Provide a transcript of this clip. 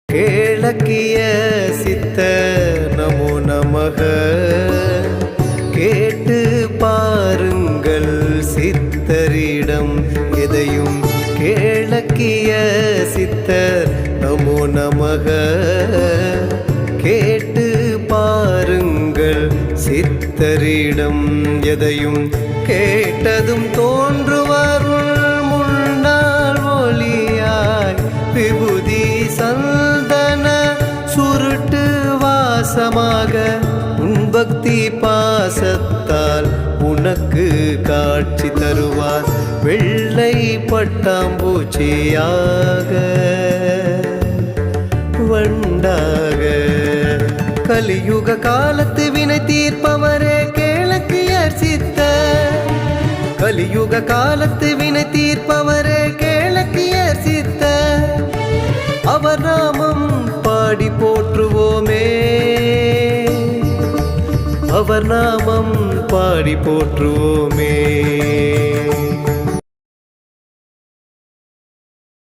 கேளக்கிய சித்த நமோ நமக கேட்டு பாருங்கள் சித்தரிடம் எதையும் கேளக்கிய சித்தர் நமோ நமக கேட்டு பாருங்கள் சித்தரிடம் எதையும் கேட்டதும் தோன்றுவருள் முன்னாள் ஒளியாய் விபூதி சந்தன சுருட்டு வாசமாக உன்பக்தி பாசத்தால் உனக்கு காட்சி தருவார் வெள்ளை பட்டாம்பூச்சியாக வண்டாக கலியுக காலத்து வினை தீர்ப்பவரே கேளக்கியர் சித்தர் கலியுக காலத்து வினை தீர்ப்பவரே கேளக்கியர் சித்தர் அவர் நாமம் பாடி போற்றுவோமே அவர் நாமம் பாடி போற்றுவோமே